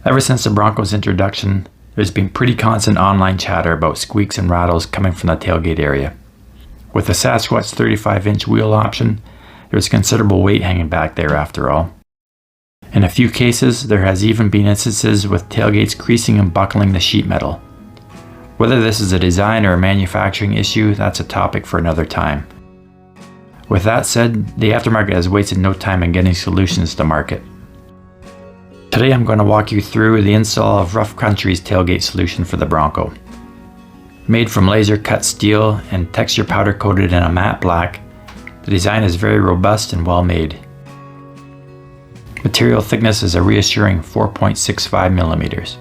Ever since the Bronco's introduction, there's been pretty constant online chatter about squeaks and rattles coming from the tailgate area. With the Sasquatch 35-inch wheel option, there's considerable weight hanging back there after all. In a few cases, there has even been instances with tailgates creasing and buckling the sheet metal. Whether this is a design or a manufacturing issue, that's a topic for another time. With that said, the aftermarket has wasted no time in getting solutions to market. Today I'm going to walk you through the install of Rough Country's tailgate solution for the Bronco. Made from laser cut steel and texture powder coated in a matte black, the design is very robust and well made. Material thickness is a reassuring 4.65 millimeters.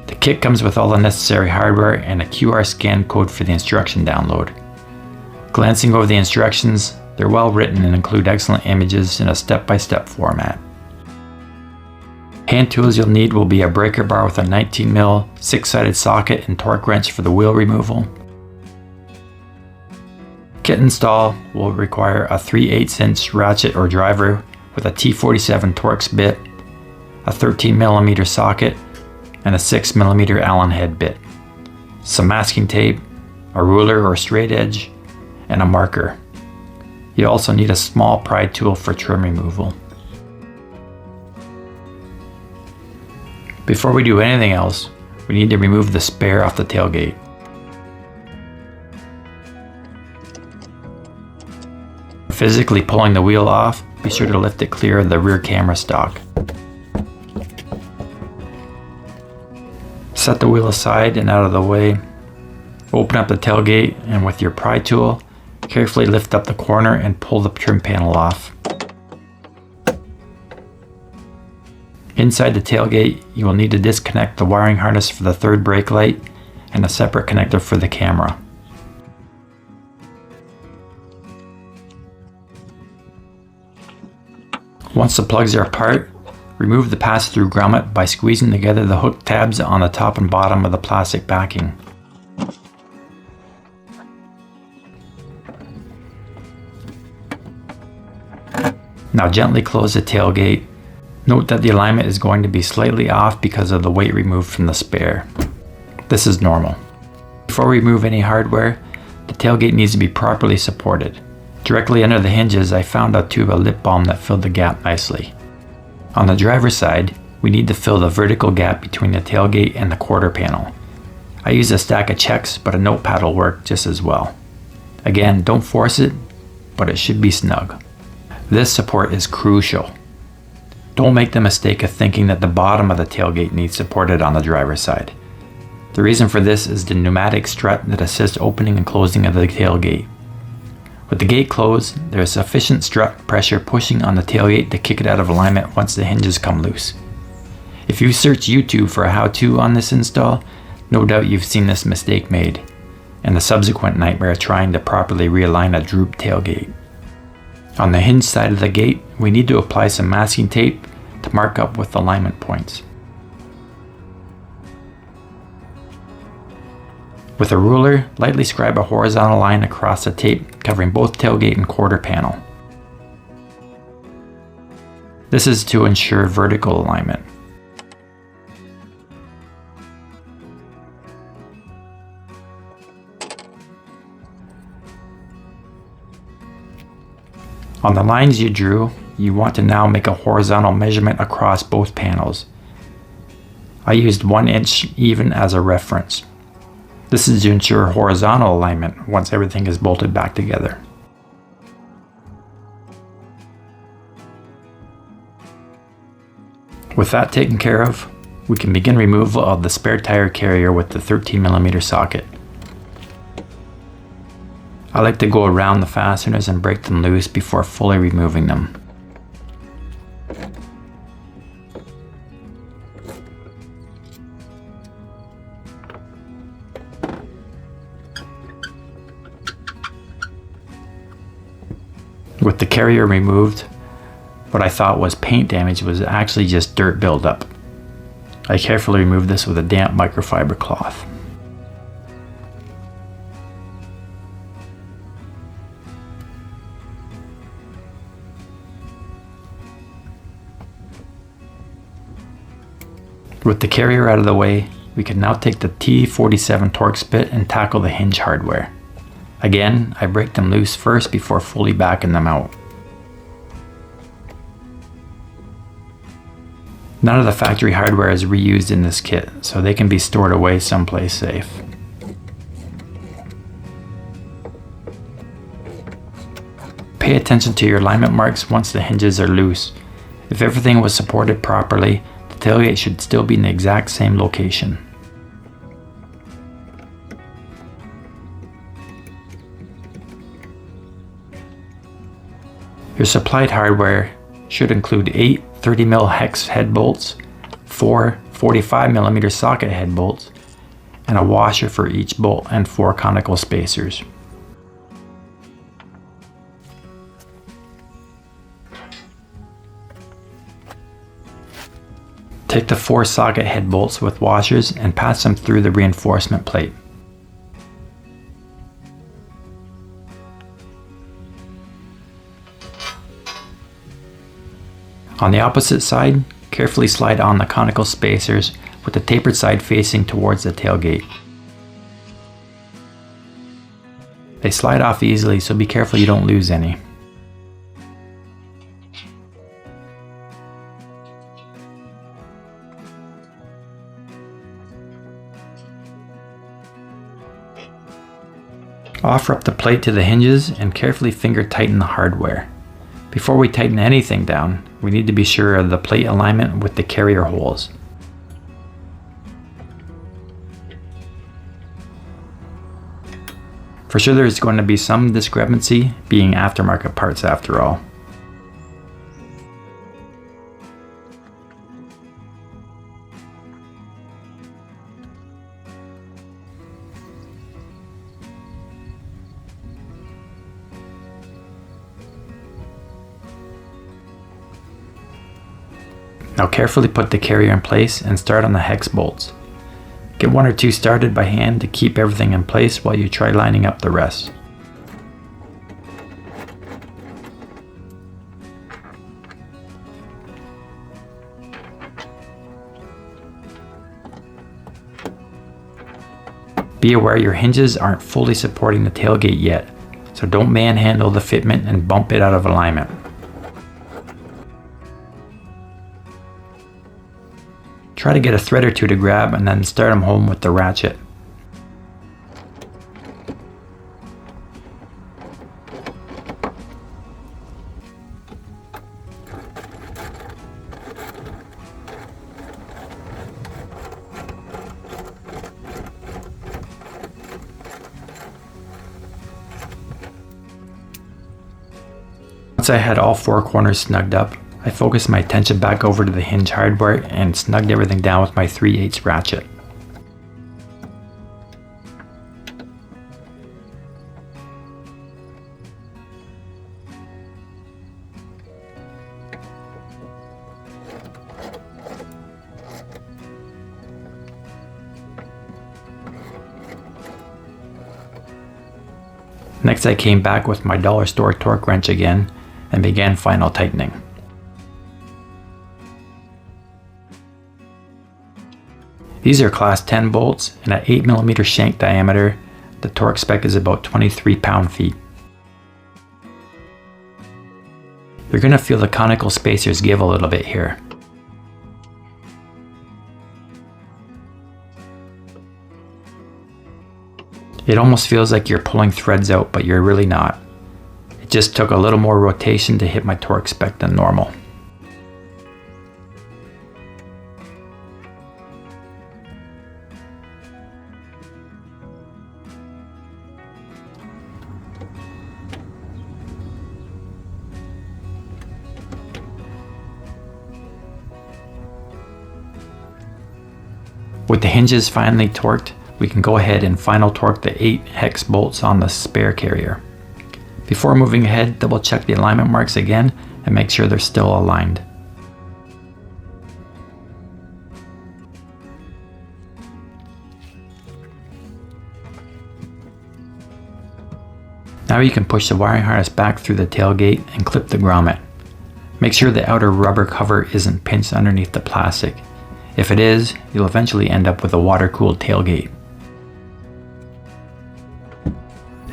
The kit comes with all the necessary hardware and a QR scan code for the instruction download. Glancing over the instructions, they're well written and include excellent images in a step-by-step format. Hand tools you'll need will be a breaker bar with a 19mm 6-sided socket and torque wrench for the wheel removal. Kit install will require a 3/8" ratchet or driver with a T47 Torx bit, a 13mm socket, and a 6mm Allen head bit, some masking tape, a ruler or straight edge, and a marker. You also need a small pry tool for trim removal. Before we do anything else, we need to remove the spare off the tailgate. Physically pulling the wheel off, be sure to lift it clear of the rear camera stock. Set the wheel aside and out of the way. Open up the tailgate and with your pry tool, carefully lift up the corner and pull the trim panel off. Inside the tailgate, you will need to disconnect the wiring harness for the third brake light and a separate connector for the camera. Once the plugs are apart, remove the pass-through grommet by squeezing together the hook tabs on the top and bottom of the plastic backing. Now gently close the tailgate. Note that the alignment is going to be slightly off because of the weight removed from the spare. This is normal. Before we remove any hardware, the tailgate needs to be properly supported. Directly under the hinges, I found a tube of lip balm that filled the gap nicely. On the driver's side, we need to fill the vertical gap between the tailgate and the quarter panel. I use a stack of checks, but a notepad will work just as well. Again, don't force it, but it should be snug. This support is crucial. Don't make the mistake of thinking that the bottom of the tailgate needs supported on the driver's side. The reason for this is the pneumatic strut that assists opening and closing of the tailgate. With the gate closed, there is sufficient strut pressure pushing on the tailgate to kick it out of alignment once the hinges come loose. If you search YouTube for a how-to on this install, no doubt you've seen this mistake made, and the subsequent nightmare trying to properly realign a drooped tailgate. On the hinge side of the gate, we need to apply some masking tape to mark up with alignment points. With a ruler, lightly scribe a horizontal line across the tape covering both tailgate and quarter panel. This is to ensure vertical alignment. On the lines you drew, you want to now make a horizontal measurement across both panels. I used 1 inch even as a reference. This is to ensure horizontal alignment once everything is bolted back together. With that taken care of, we can begin removal of the spare tire carrier with the 13mm socket. I like to go around the fasteners and break them loose before fully removing them. With the carrier removed, what I thought was paint damage was actually just dirt buildup. I carefully removed this with a damp microfiber cloth. With the carrier out of the way, we can now take the T47 Torx bit and tackle the hinge hardware. Again, I break them loose first before fully backing them out. None of the factory hardware is reused in this kit, so they can be stored away someplace safe. Pay attention to your alignment marks once the hinges are loose. If everything was supported properly, the tailgate should still be in the exact same location. Your supplied hardware should include 8 30mm hex head bolts, 4 45mm socket head bolts, and a washer for each bolt and 4 conical spacers. Take the 4 socket head bolts with washers and pass them through the reinforcement plate. On the opposite side, carefully slide on the conical spacers with the tapered side facing towards the tailgate. They slide off easily, so be careful you don't lose any. Offer up the plate to the hinges and carefully finger tighten the hardware. Before we tighten anything down, we need to be sure of the plate alignment with the carrier holes. For sure there's going to be some discrepancy, being aftermarket parts after all. Now carefully put the carrier in place and start on the hex bolts. Get 1 or 2 started by hand to keep everything in place while you try lining up the rest. Be aware your hinges aren't fully supporting the tailgate yet, so don't manhandle the fitment and bump it out of alignment. Try to get a thread or 2 to grab and then start them home with the ratchet. Once I had all 4 corners snugged up, I focused my attention back over to the hinge hardware and snugged everything down with my 3/8 ratchet. Next I came back with my dollar store torque wrench again and began final tightening. These are class 10 bolts and at 8mm shank diameter. The torque spec is about 23 pound-feet. You're going to feel the conical spacers give a little bit here. It almost feels like you're pulling threads out, but you're really not. It just took a little more rotation to hit my torque spec than normal. With the hinges finally torqued, we can go ahead and final torque the 8 hex bolts on the spare carrier. Before moving ahead, double check the alignment marks again and make sure they're still aligned. Now you can push the wiring harness back through the tailgate and clip the grommet. Make sure the outer rubber cover isn't pinched underneath the plastic. If it is, you'll eventually end up with a water-cooled tailgate.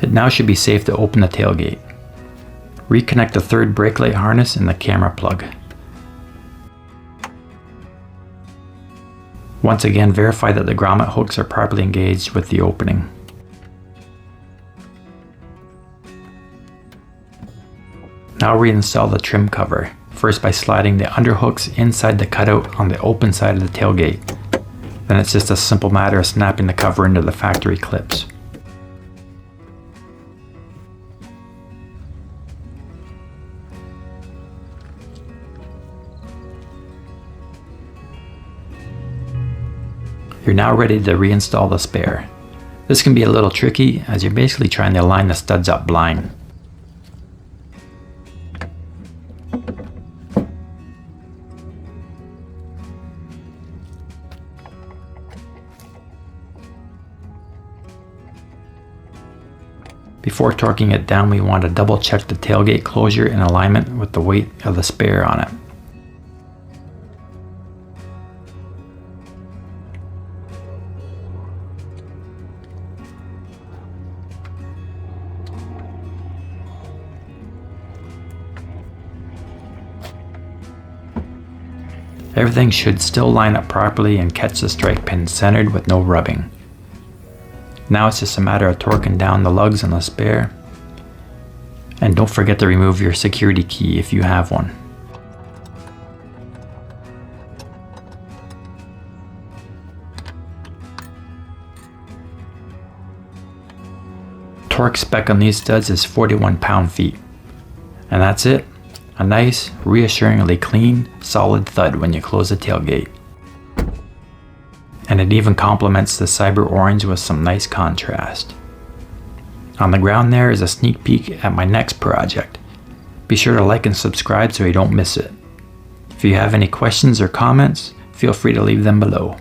It now should be safe to open the tailgate. Reconnect the third brake light harness and the camera plug. Once again, verify that the grommet hooks are properly engaged with the opening. Now reinstall the trim cover, first by sliding the underhooks inside the cutout on the open side of the tailgate. Then it's just a simple matter of snapping the cover into the factory clips. You're now ready to reinstall the spare. This can be a little tricky as you're basically trying to align the studs up blind. Before torquing it down, we want to double check the tailgate closure in alignment with the weight of the spare on it. Everything should still line up properly and catch the strike pin centered with no rubbing. Now it's just a matter of torquing down the lugs on the spare. And don't forget to remove your security key if you have one. Torque spec on these studs is 41 pound-feet. And that's it. A nice, reassuringly clean, solid thud when you close the tailgate. And it even complements the cyber orange with some nice contrast. On the ground there is a sneak peek at my next project. Be sure to like and subscribe so you don't miss it. If you have any questions or comments, feel free to leave them below.